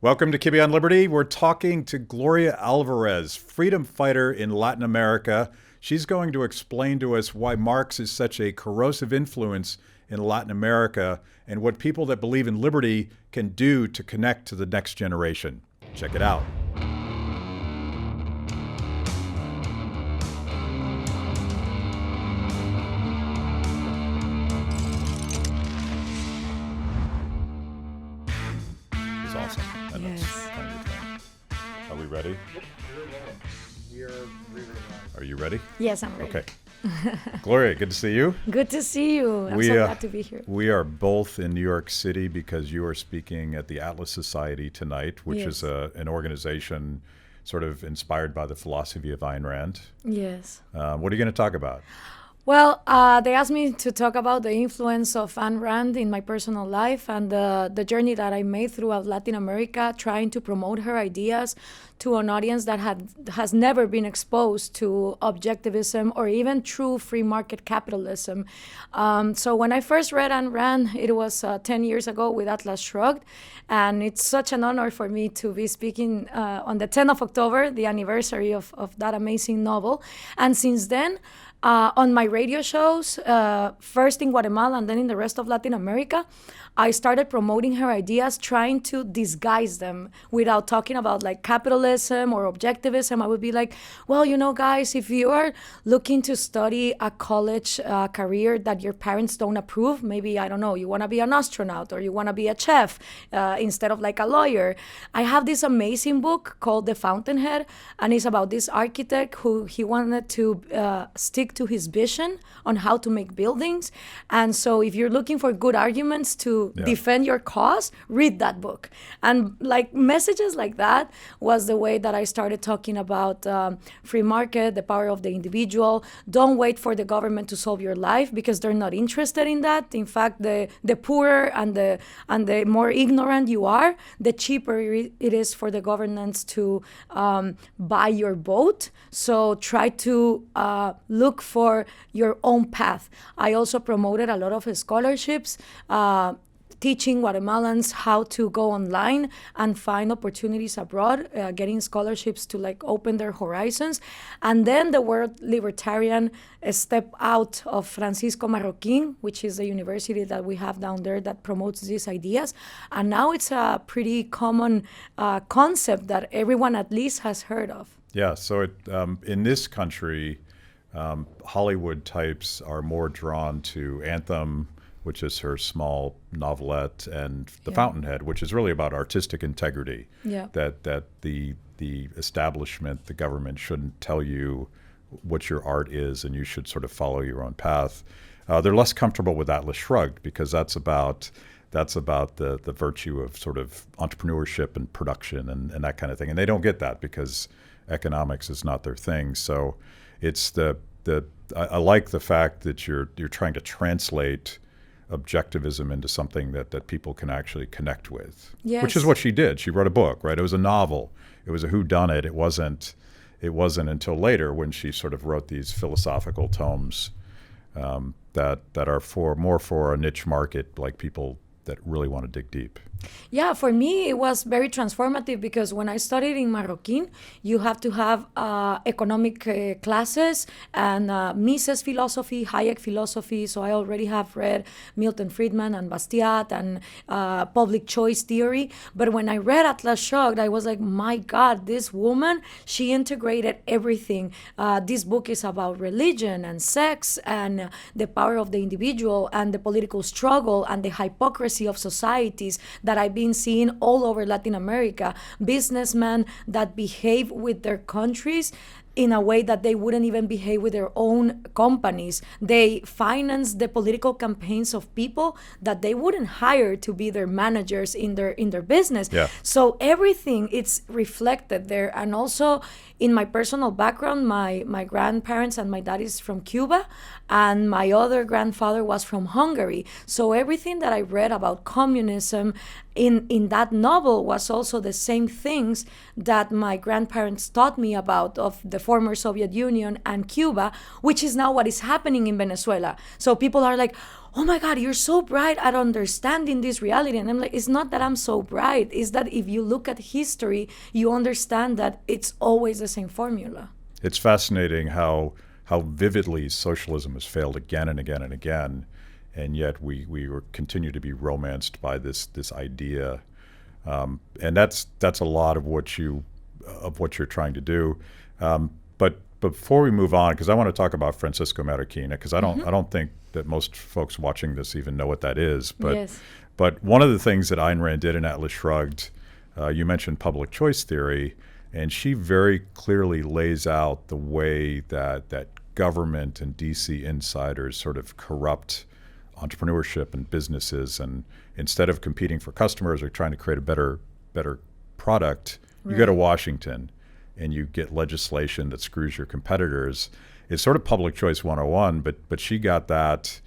Welcome to Kibbe on Liberty. We're talking to Gloria Alvarez, freedom fighter in Latin America. She's going to explain to us why Marx is such a corrosive influence in Latin America and what people that believe in liberty can do to connect to the next generation. Check it out. It's awesome. And Yes. that's kind of your thing. Are we ready? Are you ready? Yes, I'm ready. Okay. Gloria, good to see you. Good to see you. I'm so glad to be here. We are both in New York City because you are speaking at the Atlas Society tonight, which is an organization sort of inspired by the philosophy of Ayn Rand. Yes. What are you going to talk about? Well, they asked me to talk about the influence of Ayn Rand in my personal life and the journey that I made throughout Latin America, trying to promote her ideas to an audience that has never been exposed to objectivism or even true free market capitalism. So when I first read Ayn Rand, it was 10 years ago with Atlas Shrugged, and it's such an honor for me to be speaking on the 10th of October, the anniversary of that amazing novel. And since then, on my radio shows, first in Guatemala and then in the rest of Latin America, I started promoting her ideas, trying to disguise them without talking about like capitalism or objectivism. I would be like, well, you know, guys, if you are looking to study a college career that your parents don't approve, maybe, I don't know, you want to be an astronaut or you want to be a chef instead of like a lawyer. I have this amazing book called The Fountainhead, and it's about this architect who he wanted to stick to his vision on how to make buildings. And so if you're looking for good arguments to defend your cause, read that book. And like messages like that was the way that I started talking about free market, the power of the individual. Don't wait for the government to solve your life because they're not interested in that. In fact, the poorer and the more ignorant you are, the cheaper it is for the governments to buy your vote. So try to look for your own path. I also promoted a lot of scholarships, teaching Guatemalans how to go online and find opportunities abroad, getting scholarships to like open their horizons. And then the word libertarian stepped out of Francisco Marroquin, which is the university that we have down there that promotes these ideas. And now it's a pretty common concept that everyone at least has heard of. Yeah, so in this country, Hollywood types are more drawn to Anthem, which is her small novelette, and The Fountainhead, which is really about artistic integrity. Yeah. That the establishment, the government shouldn't tell you what your art is, and you should sort of follow your own path. They're less comfortable with Atlas Shrugged because that's about the virtue of sort of entrepreneurship and production and that kind of thing. And they don't get that because economics is not their thing. So it's I like the fact that you're trying to translate objectivism into something that people can actually connect with. Yes. Which is what she did. She wrote a book, right? It was a novel. It was a whodunit. It wasn't until later when she sort of wrote these philosophical tomes that are more for a niche market, like people that really want to dig deep. Yeah, for me, it was very transformative because when I studied in Marroquin, you have to have economic classes and Mises philosophy, Hayek philosophy. So I already have read Milton Friedman and Bastiat and public choice theory. But when I read Atlas Shrugged, I was like, my God, this woman, she integrated everything. This book is about religion and sex and the power of the individual and the political struggle and the hypocrisy of societies that I've been seeing all over Latin America. Businessmen that behave with their countries in a way that they wouldn't even behave with their own companies. They finance the political campaigns of people that they wouldn't hire to be their managers in their business. Yeah. So everything, it's reflected there. And also in my personal background, my grandparents and my dad is from Cuba, and my other grandfather was from Hungary. So everything that I read about communism in that novel was also the same things that my grandparents taught me about of the former Soviet Union and Cuba, which is now what is happening in Venezuela. So people are like, oh my God, you're so bright at understanding this reality. And I'm like, it's not that I'm so bright. It's that if you look at history, you understand that it's always the same formula. It's fascinating how vividly socialism has failed again and again and again, and yet we continue to be romanced by this idea, and that's a lot of what you're trying to do. But before we move on, because I want to talk about Francisco Marroquin, because I don't think that most folks watching this even know what that is. But Yes. but one of the things that Ayn Rand did in Atlas Shrugged, you mentioned public choice theory, and she very clearly lays out the way that government and DC insiders sort of corrupt entrepreneurship and businesses, and instead of competing for customers or trying to create a better product, you go to Washington and you get legislation that screws your competitors. It's sort of public choice 101, but she got that,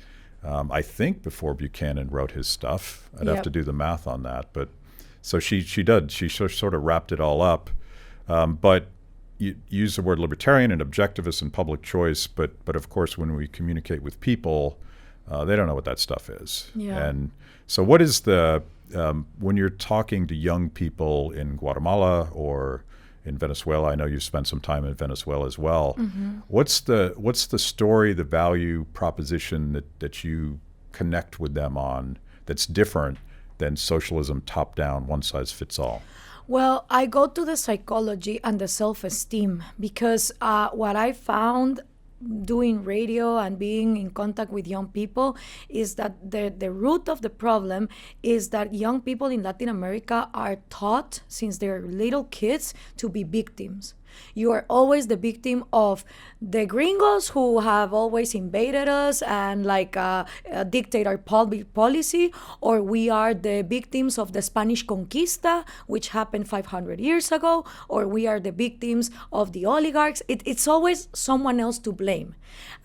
I think, before Buchanan wrote his stuff. I'd have to do the math on that. But so she did. She sort of wrapped it all up. But you use the word libertarian and objectivist and public choice, but of course, when we communicate with people, they don't know what that stuff is. Yeah. And so what is when you're talking to young people in Guatemala or in Venezuela, I know you've spent some time in Venezuela as well. Mm-hmm. What's the story, the value proposition that you connect with them on that's different than socialism, top-down, one-size-fits-all? Well, I go to the psychology and the self-esteem because what I found doing radio and being in contact with young people is that the root of the problem is that young people in Latin America are taught since they're little kids to be victims. You are always the victim of the gringos who have always invaded us and dictate our public policy, or we are the victims of the Spanish Conquista, which happened 500 years ago, or we are the victims of the oligarchs. It's always someone else to blame.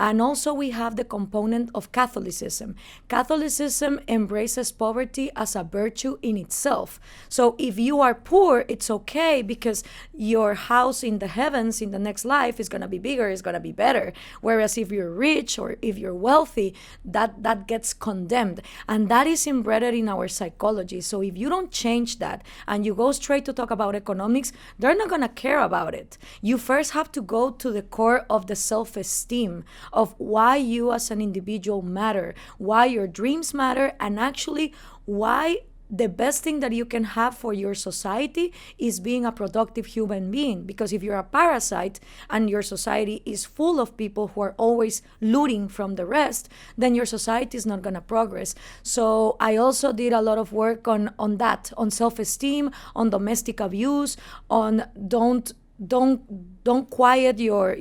And also we have the component of Catholicism. Catholicism embraces poverty as a virtue in itself. So if you are poor, it's okay because your house in the heavens in the next life is going to be bigger, is going to be better. Whereas if you're rich or if you're wealthy, that gets condemned. And that is embedded in our psychology. So if you don't change that and you go straight to talk about economics, they're not going to care about it. You first have to go to the core of the self-esteem of why you as an individual matter, why your dreams matter, and actually why the best thing that you can have for your society is being a productive human being. Because if you're a parasite and your society is full of people who are always looting from the rest, then your society is not going to progress. So I also did a lot of work on that, on self-esteem, on domestic abuse, on don't quiet your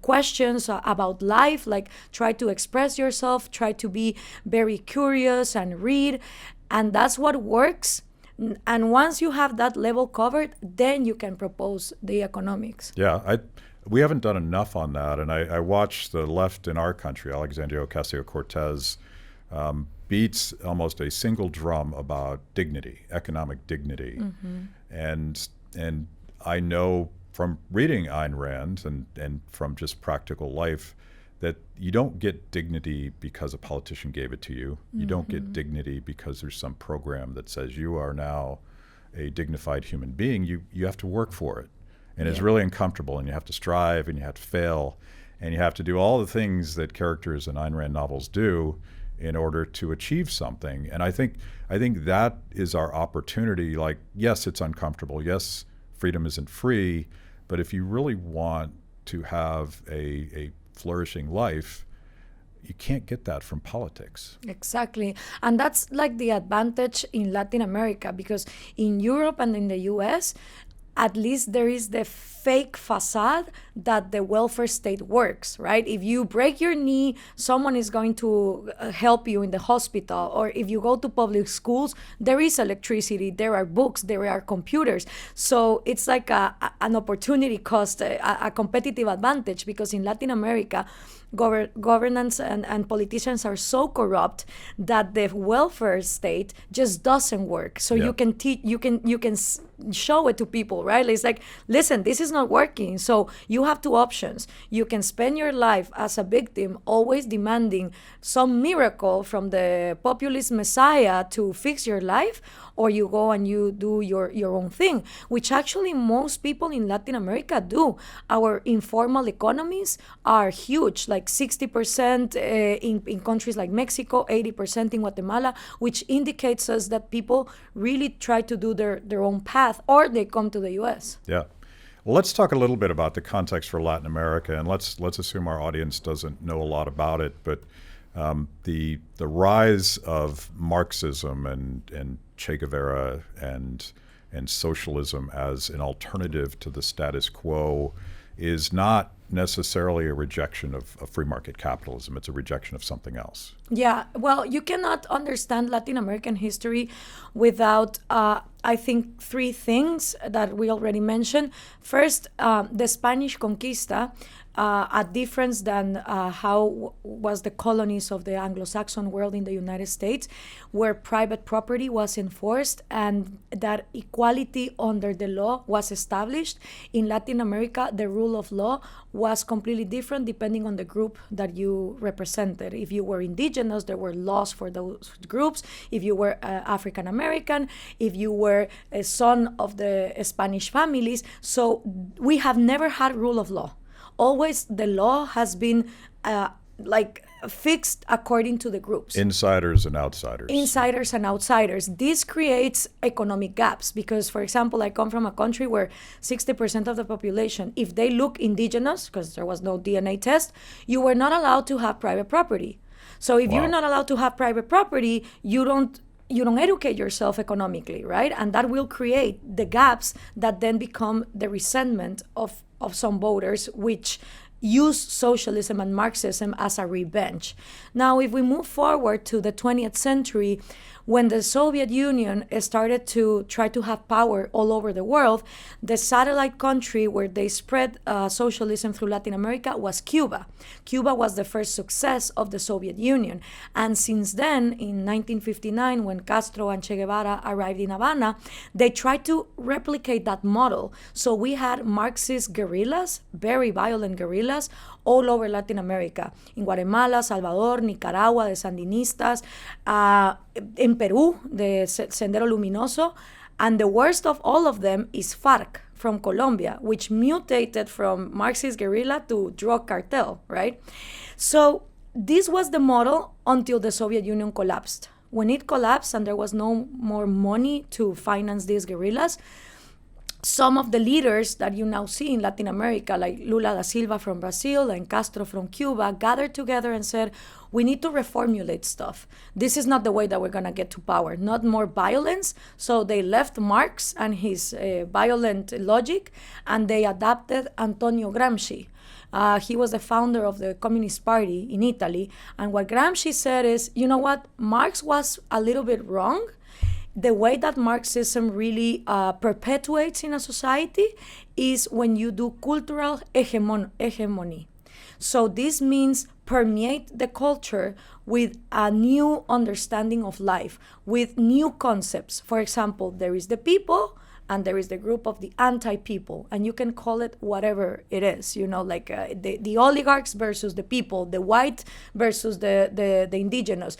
questions about life, like try to express yourself, try to be very curious and read, and that's what works. And once you have that level covered, then you can propose the economics. Yeah, we haven't done enough on that, and I watched the left in our country, Alexandria Ocasio-Cortez, beats almost a single drum about dignity, economic dignity. Mm-hmm. And I know from reading Ayn Rand and from just practical life that you don't get dignity because a politician gave it to you. You mm-hmm. don't get dignity because there's some program that says you are now a dignified human being. You have to work for it. And it's really uncomfortable, and you have to strive, and you have to fail, and you have to do all the things that characters in Ayn Rand novels do in order to achieve something. And I think that is our opportunity. Like, yes, it's uncomfortable. Yes, freedom isn't free. But if you really want to have a flourishing life, you can't get that from politics. Exactly. And that's like the advantage in Latin America, because in Europe and in the US, at least there is the fake facade that the welfare state works, right? If you break your knee, someone is going to help you in the hospital. Or if you go to public schools, there is electricity, there are books, there are computers. So it's like an opportunity cost, a competitive advantage, because in Latin America, governance and politicians are so corrupt that the welfare state just doesn't work. So Yeah. you can show it to people, right? It's like, listen, this is not working. So you have two options. You can spend your life as a victim, always demanding some miracle from the populist messiah to fix your life, or you go and you do your own thing, which actually most people in Latin America do. Our informal economies are huge, like 60% in countries like Mexico, 80% in Guatemala, which indicates us that people really try to do their own path, or they come to the US. Yeah. Well, let's talk a little bit about the context for Latin America, and let's assume our audience doesn't know a lot about it. But the rise of Marxism and Che Guevara and socialism as an alternative to the status quo is not necessarily a rejection of free market capitalism. It's a rejection of something else. Yeah, well, you cannot understand Latin American history without, I think, three things that we already mentioned. First, the Spanish Conquista, a difference than how was the colonies of the Anglo-Saxon world in the United States, where private property was enforced and that equality under the law was established. In Latin America, the rule of law was completely different depending on the group that you represented. If you were indigenous, there were laws for those groups. If you were African American, if you were a son of the Spanish families. So we have never had rule of law. Always the law has been fixed according to the groups. Insiders and outsiders. Insiders and outsiders. This creates economic gaps because, for example, I come from a country where 60% of the population, if they look indigenous, because there was no DNA test, you were not allowed to have private property. So if you're not allowed to have private property, you don't educate yourself economically, right? And that will create the gaps that then become the resentment of some voters, which use socialism and Marxism as a revenge. Now, if we move forward to the 20th century, when the Soviet Union started to try to have power all over the world, the satellite country where they spread socialism through Latin America was Cuba. Cuba was the first success of the Soviet Union. And since then, in 1959, when Castro and Che Guevara arrived in Havana, they tried to replicate that model. So we had Marxist guerrillas, very violent guerrillas, all over Latin America. In Guatemala, Salvador, Nicaragua, the Sandinistas, in Peru, the Sendero Luminoso, and the worst of all of them is FARC from Colombia, which mutated from Marxist guerrilla to drug cartel, right? So this was the model until the Soviet Union collapsed. When it collapsed and there was no more money to finance these guerrillas, some of the leaders that you now see in Latin America, like Lula da Silva from Brazil and Castro from Cuba, gathered together and said, we need to reformulate stuff. This is not the way that we're going to get to power, not more violence. So they left Marx and his violent logic, and they adopted Antonio Gramsci. He was the founder of the Communist Party in Italy. And what Gramsci said is, you know what, Marx was a little bit wrong. The way that Marxism really perpetuates in a society is when you do cultural hegemony. So this means permeate the culture with a new understanding of life, with new concepts. For example, there is the people and there is the group of the anti-people, and you can call it whatever it is, like the oligarchs versus the people, the white versus the indigenous.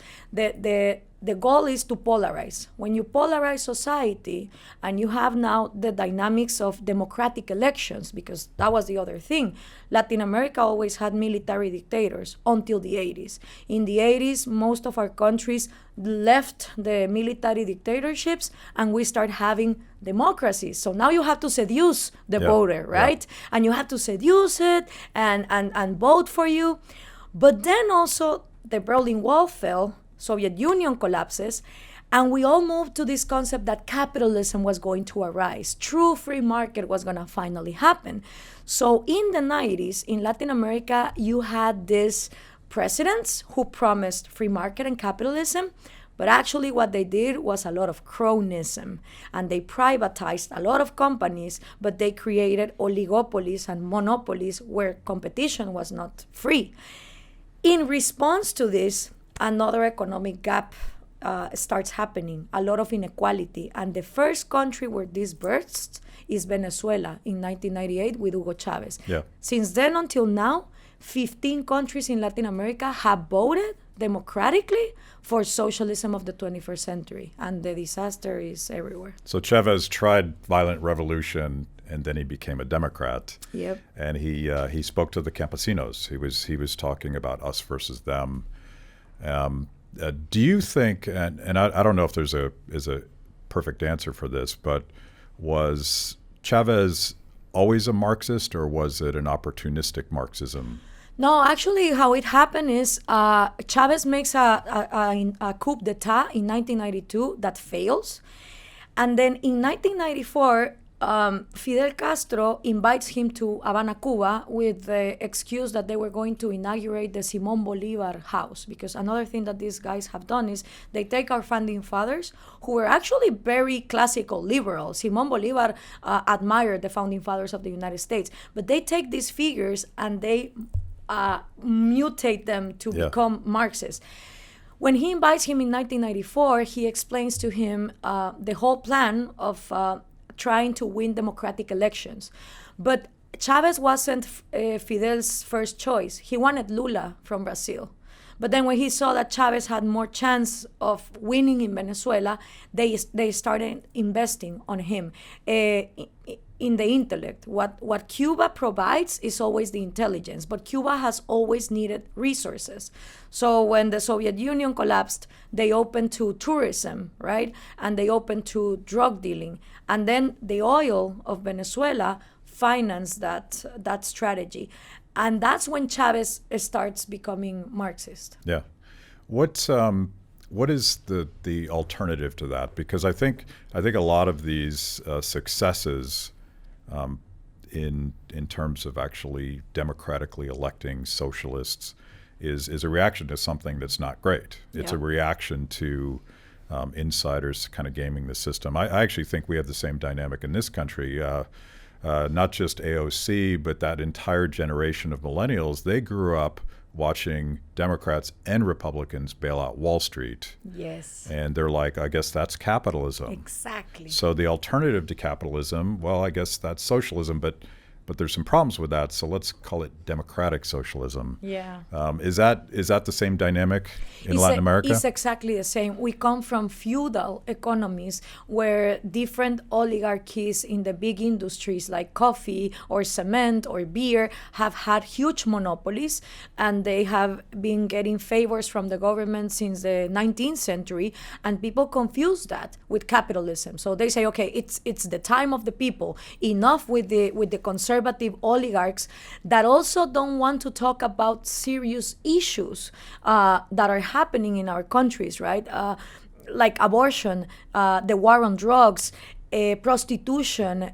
The goal is to polarize. When you polarize society and you have now the dynamics of democratic elections, because that was the other thing, Latin America always had military dictators until the 80s. In the 80s, most of our countries left the military dictatorships and we start having democracies. So now you have to seduce the voter, right? Yeah. And you have to seduce it and vote for you. But then also the Berlin Wall fell, Soviet Union collapses, and we all moved to this concept that capitalism was going to arise. True free market was going to finally happen. So in the 90s, in Latin America, you had these presidents who promised free market and capitalism, but actually what they did was a lot of cronyism, and they privatized a lot of companies, but they created oligopolies and monopolies where competition was not free. In response to this, another economic gap starts happening, a lot of inequality. And the first country where this bursts is Venezuela in 1998 with Hugo Chavez. Yeah. Since then until now, 15 countries in Latin America have voted democratically for socialism of the 21st century. And the disaster is everywhere. So Chavez tried violent revolution, and then he became a Democrat. Yep. And he spoke to the campesinos. He was talking about us versus them. Do you think, and I don't know if there's a perfect answer for this, but was Chavez always a Marxist, or was it an opportunistic Marxism? No, actually, how it happened is Chavez makes a coup d'etat in 1992 that fails. And then in 1994, Fidel Castro invites him to Havana, Cuba, with the excuse that they were going to inaugurate the Simón Bolívar house. Because another thing that these guys have done is they take our founding fathers, who were actually very classical liberals. Simón Bolívar admired the founding fathers of the United States. But they take these figures and they mutate them to become Marxists. When he invites him in 1994, he explains to him the whole plan of trying to win democratic elections. But Chavez wasn't Fidel's first choice. He wanted Lula from Brazil. But then when he saw that Chavez had more chance of winning in Venezuela, they started investing on him in the intellect. What Cuba provides is always the intelligence, but Cuba has always needed resources. So when the Soviet Union collapsed, they opened to tourism, right? And they opened to drug dealing. And then the oil of Venezuela financed that strategy. And that's when Chavez starts becoming Marxist. Yeah. What is the alternative to that? Because I think a lot of these successes in terms of actually democratically electing socialists is a reaction to something that's not great. It's a reaction to insiders kind of gaming the system. I actually think we have the same dynamic in this country. Not just AOC, but that entire generation of millennials, they grew up watching Democrats and Republicans bail out Wall Street. Yes. And they're like, I guess that's capitalism. Exactly. So the alternative to capitalism, well, I guess that's socialism, but there's some problems with that, so let's call it democratic socialism. Yeah. Is that the same dynamic in Latin America? It's exactly the same. We come from feudal economies where different oligarchies in the big industries like coffee or cement or beer have had huge monopolies, and they have been getting favors from the government since the 19th century, and people confuse that with capitalism. So they say, okay, it's the time of the people. Enough with the conservative oligarchs that also don't want to talk about serious issues that are happening in our countries, right? Like abortion, the war on drugs, prostitution,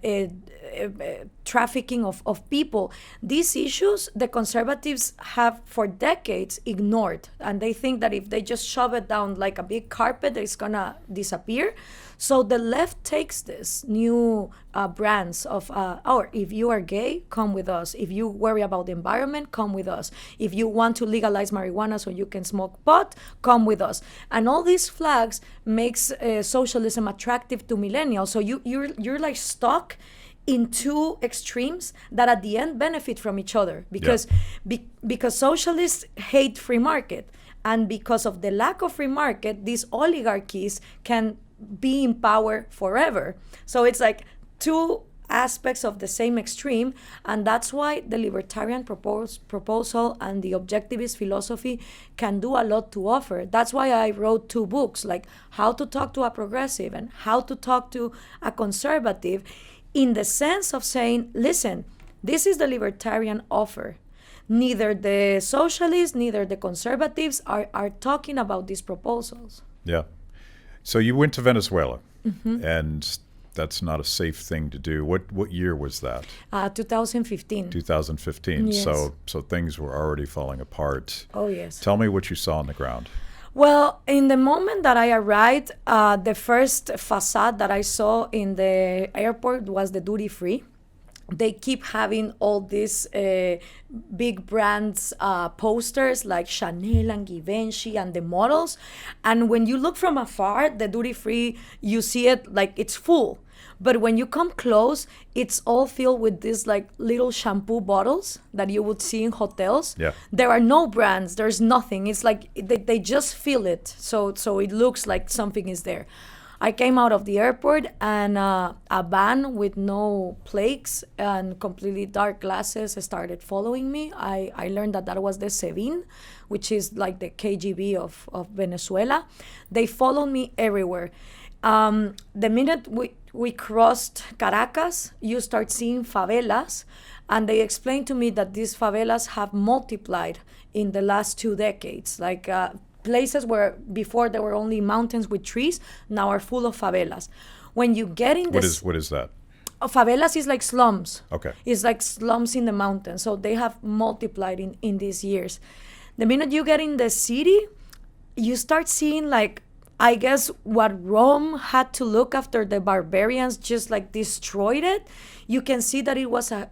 trafficking of people. These issues, the conservatives have for decades ignored, and they think that if they just shove it down like a big carpet, it's gonna disappear. So the left takes this new brands of, if you are gay, come with us. If you worry about the environment, come with us. If you want to legalize marijuana so you can smoke pot, come with us. And all these flags makes socialism attractive to millennials. So you're like stuck in two extremes that at the end benefit from each other because socialists hate free market, and because of the lack of free market, these oligarchies can be in power forever. So it's like two aspects of the same extreme, and that's why the libertarian proposal and the objectivist philosophy can do a lot to offer. That's why I wrote 2 books, like How to Talk to a Progressive and How to Talk to a Conservative, in the sense of saying, listen, this is the libertarian offer. Neither the socialists, neither the conservatives are talking about these proposals. Yeah. So you went to Venezuela, and that's not a safe thing to do. What year was that? 2015. 2015. Yes. So things were already falling apart. Oh, yes. Tell me what you saw on the ground. Well, in the moment that I arrived, the first facade that I saw in the airport was the duty-free. they keep having all these big brands posters like Chanel and Givenchy and the models. And when you look from afar, the duty free, you see it like it's full. But when you come close, it's all filled with these like little shampoo bottles that you would see in hotels. Yeah. There are no brands. There's nothing. It's like they just fill it. So it looks like something is there. I came out of the airport and a van with no plaques and completely dark glasses started following me. I learned that was the SEBIN, which is like the KGB of Venezuela. They followed me everywhere. The minute we crossed Caracas, you start seeing favelas, and they explained to me that these favelas have multiplied in the last 2 decades. Like places where before there were only mountains with trees, now are full of favelas. When you get in this, What is that? favelas is like slums. Okay. It's like slums in the mountains. So they have multiplied in these years. The minute you get in the city, you start seeing like, I guess what Rome had to look after the barbarians just like destroyed it. You can see that it was a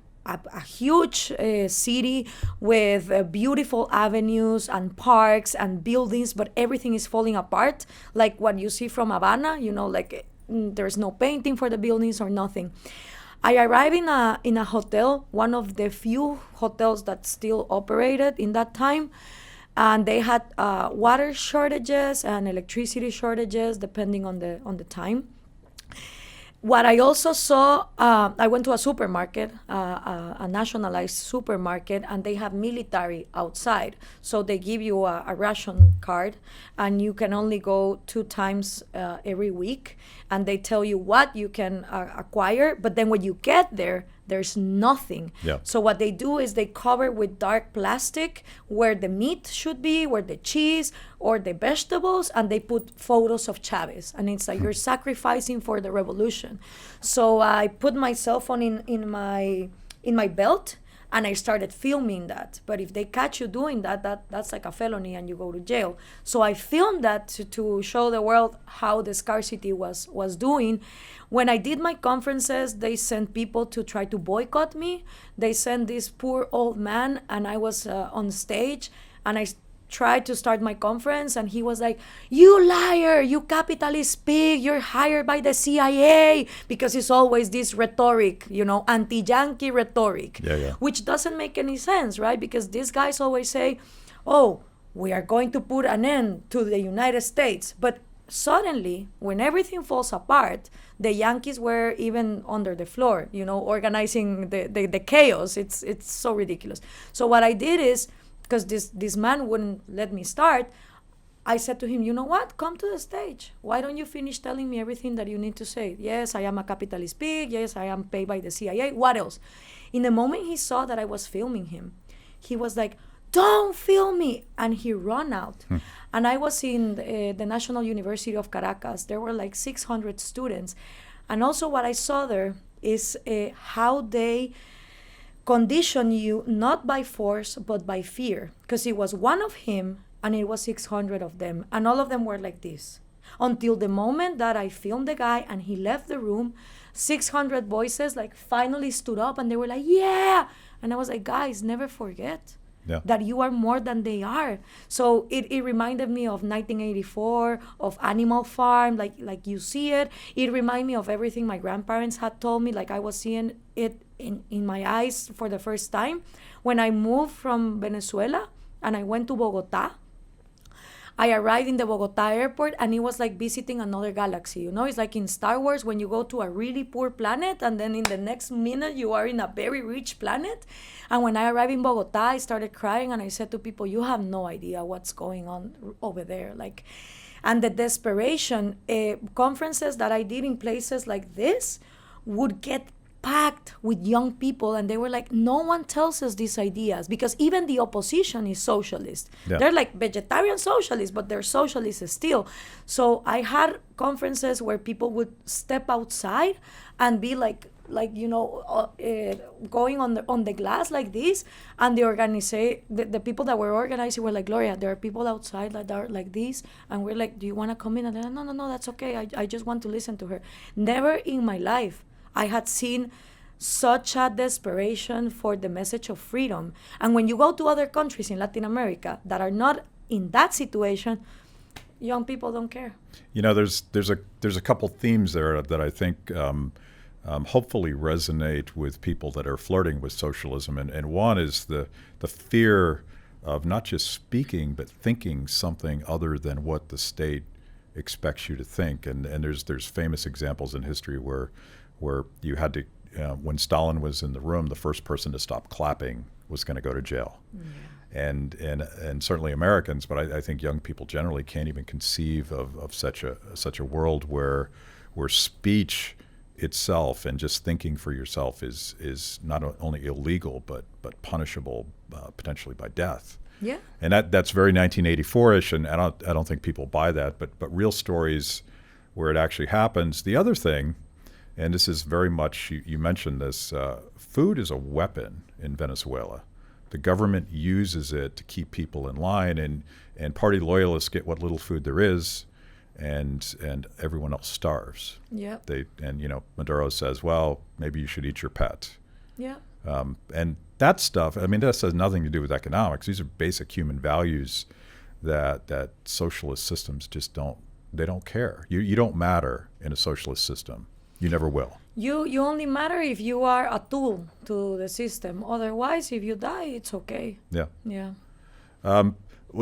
huge city with beautiful avenues and parks and buildings, but everything is falling apart, like what you see from Havana. Like there's no painting for the buildings or nothing. I arrived in a hotel, one of the few hotels that still operated in that time, and they had water shortages and electricity shortages depending on the time. What I also saw, I went to a supermarket, a nationalized supermarket, and they have military outside. So they give you a ration card, and you can only go 2 times every week. And they tell you what you can acquire. But then when you get there, there's nothing. Yeah. So what they do is they cover with dark plastic where the meat should be, where the cheese or the vegetables, and they put photos of Chavez. And it's like you're sacrificing for the revolution. So I put my cell phone in my belt, and I started filming that. But if they catch you doing that's like a felony and you go to jail. So I filmed that to show the world how the scarcity was doing. When I did my conferences, they sent people to try to boycott me. They sent this poor old man, and I was on stage, and I tried to start my conference, and he was like, "You liar, you capitalist pig, you're hired by the CIA," because it's always this rhetoric, anti-Yankee rhetoric, Yeah. which doesn't make any sense, right? Because these guys always say, "Oh, we are going to put an end to the United States," but suddenly, when everything falls apart, the Yankees were even under the floor, organizing the chaos. It's so ridiculous. So what I did is, because this man wouldn't let me start, I said to him, "You know what? Come to the stage. Why don't you finish telling me everything that you need to say? Yes, I am a capitalist pig. Yes, I am paid by the CIA. What else?" In the moment he saw that I was filming him, he was like, "Don't film me," and he ran out. And I was in the National University of Caracas. There were like 600 students. And also what I saw there is how they condition you not by force but by fear, because it was one of him and it was 600 of them, and all of them were like this until the moment that I filmed the guy and he left the room. 600 voices like finally stood up and they were like, "Yeah," and I was like, "Guys, never forget that you are more than they are." So it reminded me of 1984, of Animal Farm, like you see it. It reminded me of everything my grandparents had told me, like I was seeing it in my eyes for the first time. When I moved from Venezuela and I went to Bogota, I arrived in the Bogota airport and it was like visiting another galaxy. It's like in Star Wars when you go to a really poor planet and then in the next minute you are in a very rich planet. And when I arrived in Bogota, I started crying and I said to people, "You have no idea what's going on over there." And the desperation, conferences that I did in places like this would get packed with young people, and they were like, "No one tells us these ideas," because even the opposition is socialist. Yeah. They're like vegetarian socialists, but they're socialists still. So I had conferences where people would step outside and be going on the glass like this, and the people that were organizing were like, "Gloria, there are people outside that are like this," and we're like, "Do you want to come in?" And they're like, No, that's okay. I just want to listen to her." Never in my life I had seen such a desperation for the message of freedom. And when you go to other countries in Latin America that are not in that situation, young people don't care. You know, there's a couple themes there that I think hopefully resonate with people that are flirting with socialism, and one is the fear of not just speaking but thinking something other than what the state expects you to think. And there's famous examples in history where you had to when Stalin was in the room, the first person to stop clapping was going to go to jail. Yeah. And certainly Americans, but I think young people generally can't even conceive of such a world where speech itself and just thinking for yourself is not only illegal but punishable potentially by death. Yeah. And that's very 1984ish, and I don't think people buy that, but real stories where it actually happens. The other thing, and this is very much, you mentioned this, food is a weapon in Venezuela. The government uses it to keep people in line, and party loyalists get what little food there is, and everyone else starves. Yeah. Maduro says, well, maybe you should eat your pet. Yeah. And that stuff, I mean, that has nothing to do with economics. These are basic human values that socialist systems just don't care. You don't matter in a socialist system. You never will. You only matter if you are a tool to the system. Otherwise, if you die, it's okay. Yeah. Yeah.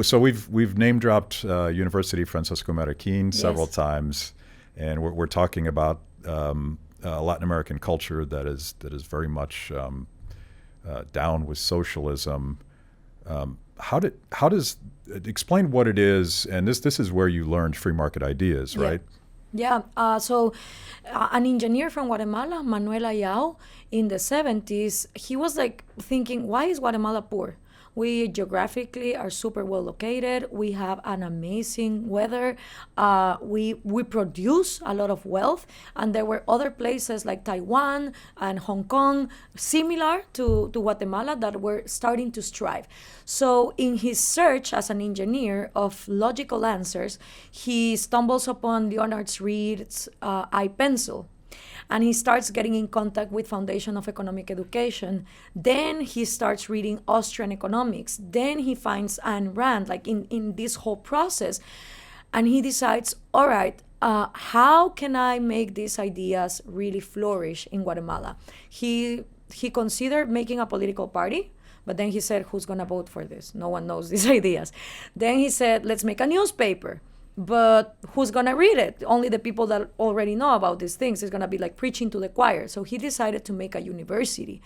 So we've name dropped University Francisco Marroquin several Yes. times, and we're talking about Latin American culture that is very much down with socialism. How does explain what it is? And this is where you learned free market ideas, right? Yeah. So an engineer from Guatemala, Manuel Ayao, in the 70s, he was like thinking, why is Guatemala poor? We geographically are super well located. We have an amazing weather. We produce a lot of wealth. And there were other places like Taiwan and Hong Kong, similar to Guatemala, that were starting to strive. So in his search as an engineer of logical answers, he stumbles upon Leonard Reed's I-Pencil. And he starts getting in contact with Foundation of Economic Education. Then he starts reading Austrian economics. Then he finds Ayn Rand, like in this whole process. And he decides, all right, how can I make these ideas really flourish in Guatemala? He considered making a political party, but then he said, who's going to vote for this? No one knows these ideas. Then he said, let's make a newspaper. But who's going to read it? Only the people that already know about these things. It's going to be like preaching to the choir. So he decided to make a university.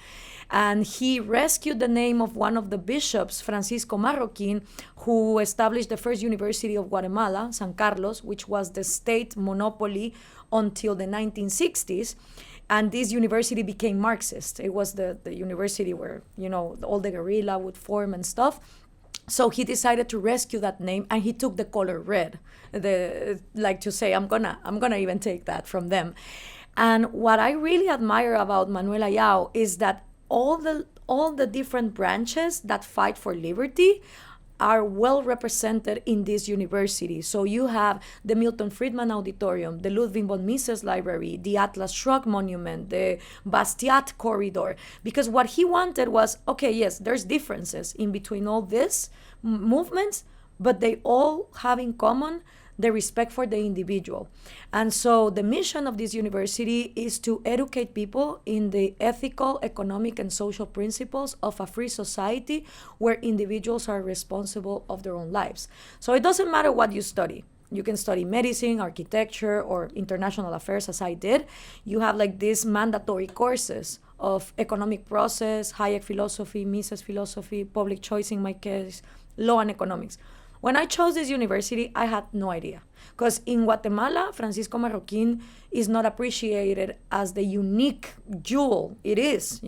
And he rescued the name of one of the bishops, Francisco Marroquin, who established the first university of Guatemala, San Carlos, which was the state monopoly until the 1960s. And this university became Marxist. It was the university where, all the guerrilla would form and stuff. So he decided to rescue that name, and he took the color red, like to say, I'm gonna even take that from them. And what I really admire about Manuel Ayao is that all the different branches that fight for liberty are well represented in this university. So you have the Milton Friedman Auditorium, the Ludwig von Mises Library, the Atlas Shrugged Monument, the Bastiat Corridor. Because what he wanted was, okay, yes, there's differences in between all these movements, but they all have in common the respect for the individual. And so the mission of this university is to educate people in the ethical, economic, and social principles of a free society where individuals are responsible of their own lives. So it doesn't matter what you study. You can study medicine, architecture, or international affairs, as I did. You have like these mandatory courses of economic process, Hayek philosophy, Mises philosophy, public choice in my case, law and economics. When I chose this university, I had no idea. Because in Guatemala, Francisco Marroquin is not appreciated as the unique jewel it is,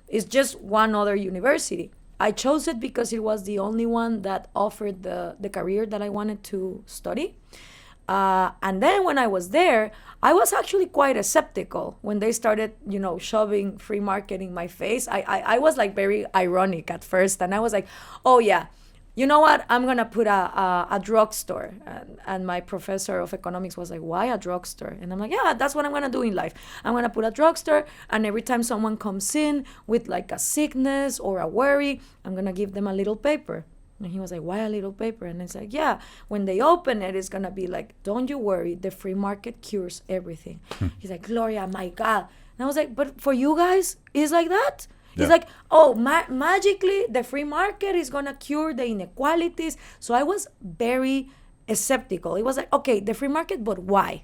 It's just one other university. I chose it because it was the only one that offered the career that I wanted to study. And then when I was there, I was actually quite skeptical when they started, shoving free market in my face. I was like very ironic at first. And I was like, oh yeah, you know what, I'm going to put a drugstore. And my professor of economics was like, why a drugstore? And I'm like, yeah, that's what I'm going to do in life. I'm going to put a drugstore, and every time someone comes in with like a sickness or a worry, I'm going to give them a little paper. And he was like, why a little paper? And it's like, yeah, when they open it, it's going to be like, don't you worry, the free market cures everything. He's like, Gloria, my God. And I was like, but for you guys, it's like that? He's like, oh, magically, the free market is going to cure the inequalities. So I was very skeptical. It was like, okay, the free market, but why?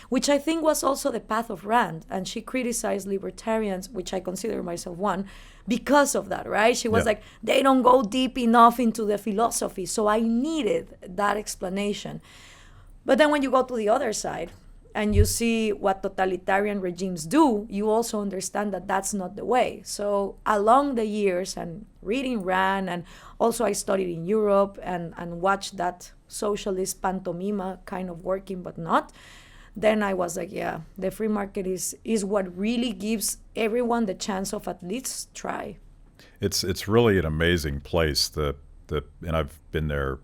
Which I think was also the path of Rand. And she criticized libertarians, which I consider myself one, because of that, right? She was like, they don't go deep enough into the philosophy. So I needed that explanation. But then when you go to the other side, and you see what totalitarian regimes do, you also understand that that's not the way. So along the years and reading Rand, and also I studied in Europe and watched that socialist pantomima kind of working but not, then I was like, yeah, the free market is what really gives everyone the chance of at least try. It's really an amazing place. And I've been there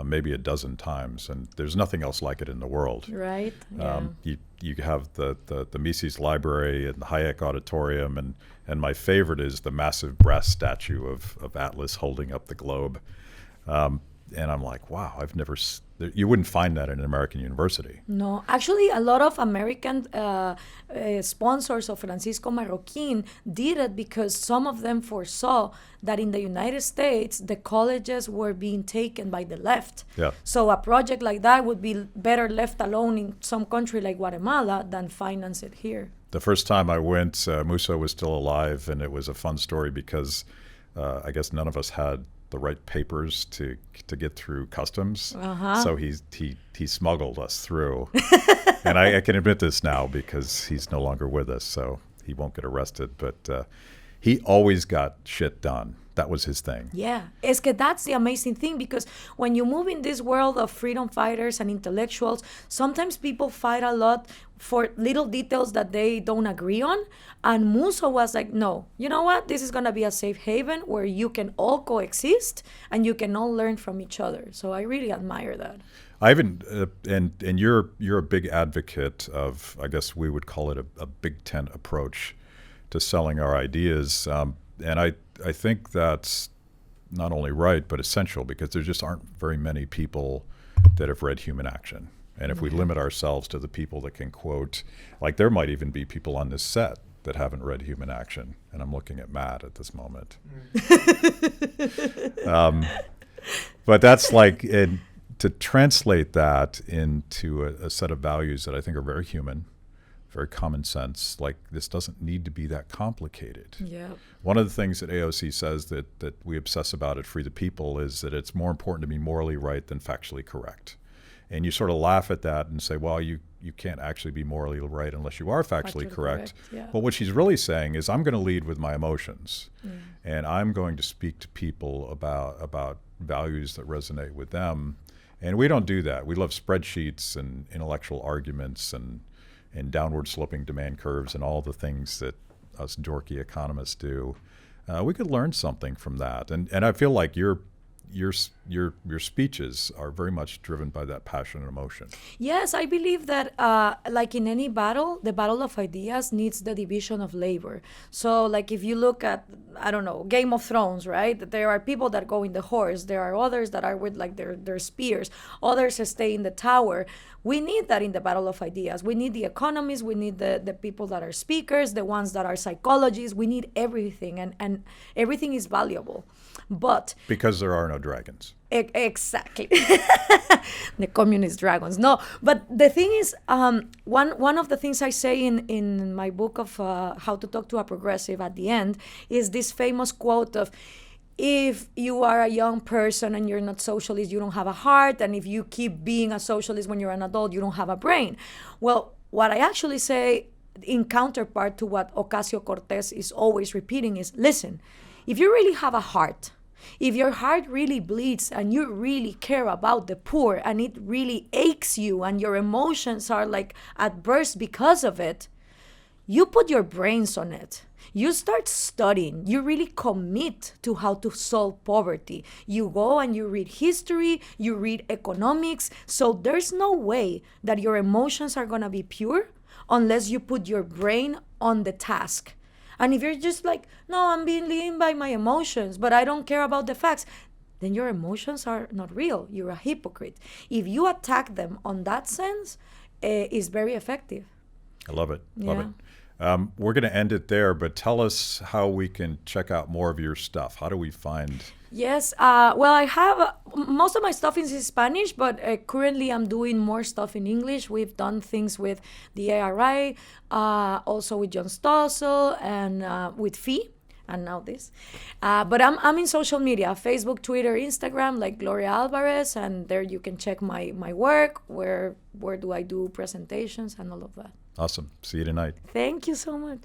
maybe a dozen times, and there's nothing else like it in the world. Right. Yeah. You have the Mises Library and the Hayek Auditorium, and my favorite is the massive brass statue of Atlas holding up the globe. And I'm like, wow, you wouldn't find that in an American university. No, actually, a lot of American sponsors of Francisco Marroquin did it because some of them foresaw that in the United States, the colleges were being taken by the left. Yeah. So a project like that would be better left alone in some country like Guatemala than finance it here. The first time I went, Musa was still alive, and it was a fun story because I guess none of us had the right papers to get through customs. So he smuggled us through. And I can admit this now because he's no longer with us, so he won't get arrested. But he always got shit done. That was his thing. Yeah, es que that's the amazing thing, because when you move in this world of freedom fighters and intellectuals, sometimes people fight a lot for little details that they don't agree on. And Musa was like, no, you know what? This is going to be a safe haven where you can all coexist and you can all learn from each other. So I really admire that. I haven't, and you're a big advocate of, I guess we would call it a big tent approach to selling our ideas. And I think that's not only right, but essential, because there just aren't very many people that have read Human Action. And if we limit ourselves to the people that can quote, like there might even be people on this set that haven't read Human Action. And I'm looking at Matt at this moment. But that's like, to translate that into a set of values that I think are very human, very common sense, like this doesn't need to be that complicated. Yeah. One of the things that AOC says that we obsess about at Free the People is that it's more important to be morally right than factually correct. And you sort of laugh at that and say, well, you can't actually be morally right unless you are factually correct. Yeah. But what she's really saying is, I'm going to lead with my emotions, and I'm going to speak to people about values that resonate with them. And we don't do that. We love spreadsheets and intellectual arguments and downward sloping demand curves and all the things that us dorky economists do. We could learn something from that. And I feel like your speeches are very much driven by that passion and emotion. Yes, I believe that like in any battle, the battle of ideas needs the division of labor. So like if you look at, I don't know, Game of Thrones, right? There are people that go in the horse. There are others that are with like their spears. Others stay in the tower. We need that in the battle of ideas. We need the economists. We need the people that are speakers, the ones that are psychologists. We need everything, and everything is valuable. But because there are no dragons. Exactly. The communist dragons. No, but the thing is, one of the things I say in my book of How to Talk to a Progressive at the end is this famous quote of, if you are a young person and you're not socialist, you don't have a heart. And if you keep being a socialist when you're an adult, you don't have a brain. Well, what I actually say in counterpart to what Ocasio-Cortez is always repeating is, listen, if you really have a heart, if your heart really bleeds and you really care about the poor and it really aches you and your emotions are like at burst because of it, you put your brains on it. You start studying. You really commit to how to solve poverty. You go and you read history, you read economics. So there's no way that your emotions are going to be pure unless you put your brain on the task. And if you're just like, no, I'm being leading by my emotions, but I don't care about the facts, then your emotions are not real. You're a hypocrite. If you attack them on that sense, it's very effective. I love it. Love it. We're going to end it there, but tell us how we can check out more of your stuff. How do we find? Yes. Well, I have most of my stuff is in Spanish, but currently I'm doing more stuff in English. We've done things with the ARI, also with John Stossel, and with Fee, and now this. But I'm in social media, Facebook, Twitter, Instagram, like Gloria Alvarez, and there you can check my work, where do I do presentations and all of that. Awesome. See you tonight. Thank you so much.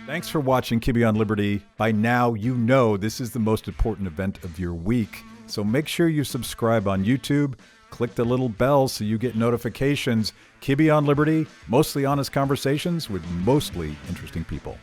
Thanks for watching Kibbe on Liberty. By now, you know this is the most important event of your week. So make sure you subscribe on YouTube. Click the little bell so you get notifications. Kibbe on Liberty, mostly honest conversations with mostly interesting people.